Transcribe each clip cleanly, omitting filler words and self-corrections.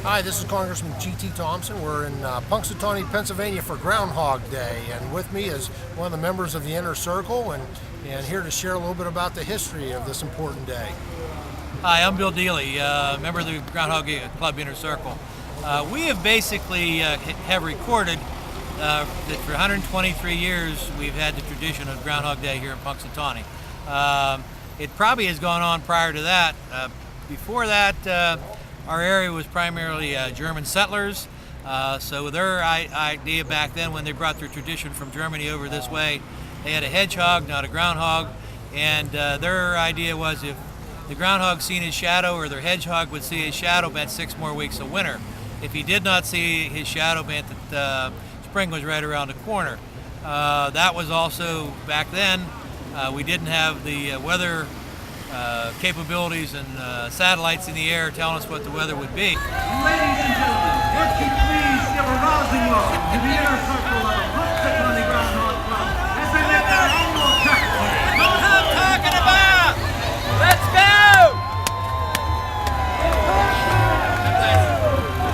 Hi, this is Congressman GT Thompson. We're in Punxsutawney, Pennsylvania for Groundhog Day, and with me is one of the members of the Inner Circle, and here to share a little bit about the history of this important day. Hi, I'm Bill Deeley, member of the Groundhog Club Inner Circle. We have basically have recorded that for 123 years we've had the tradition of Groundhog Day here in Punxsutawney. It probably has gone on prior to that. Before that, our area was primarily German settlers, so their idea back then when they brought their tradition from Germany over this way, they had a hedgehog, not a groundhog, and their idea was if the groundhog seen his shadow or their hedgehog would see his shadow, meant 6 more weeks of winter. If he did not see his shadow, meant that spring was right around the corner. That was also, back then, we didn't have the weather capabilities and satellites in the air telling us what the weather would be. Ladies and gentlemen, would you please give a rousing welcome to the Inner Circle of Punxsutawney Groundhog Club as they make their annual chapter. Know what I'm talking about! Let's go!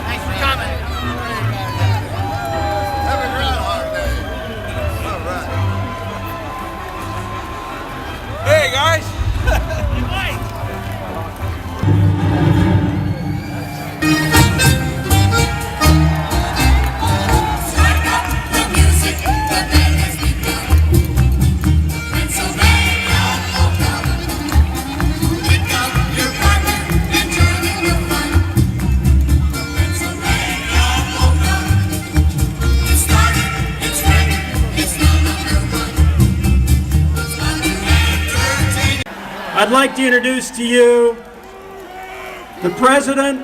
Thanks for coming. Happy Groundhog Day. All right. Hey guys! I'd like to introduce to you the president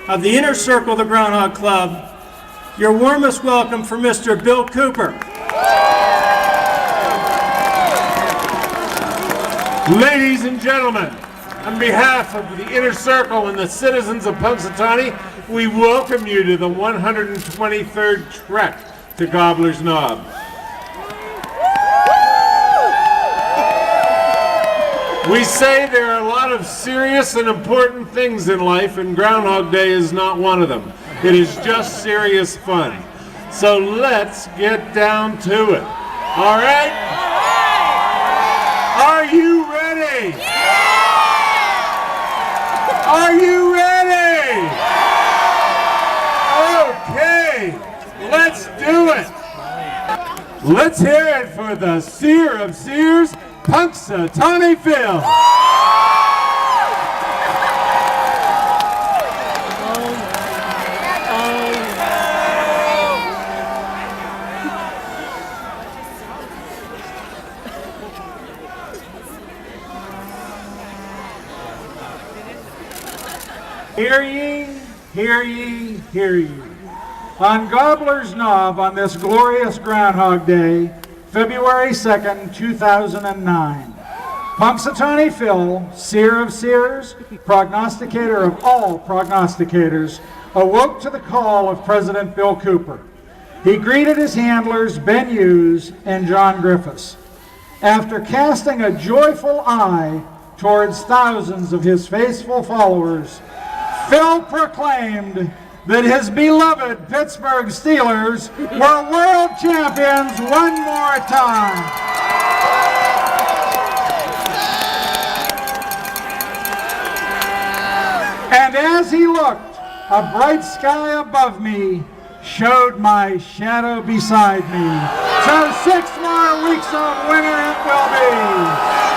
of the Inner Circle of the Groundhog Club. Your warmest welcome for Mr. Bill Cooper. Ladies and gentlemen, on behalf of the Inner Circle and the citizens of Punxsutawney, we welcome you to the 123rd trek to Gobbler's Knob. We say there are a lot of serious and important things in life, and Groundhog Day is not one of them. It is just serious fun. So let's get down to it. All right? Are you ready? Are you ready? Okay, let's do it. Let's hear it for the seer of seers, Punxsutawney Phil. Hear ye, hear ye, hear ye. On Gobbler's Knob on this glorious Groundhog Day, February 2nd, 2009, Punxsutawney Phil, seer of seers, prognosticator of all prognosticators, awoke to the call of President Bill Cooper. He greeted his handlers, Ben Hughes and John Griffiths. After casting a joyful eye towards thousands of his faithful followers, Phil proclaimed that his beloved Pittsburgh Steelers were world champions one more time. And as he looked, a bright sky above me showed my shadow beside me. So 6 more weeks of winter it will be.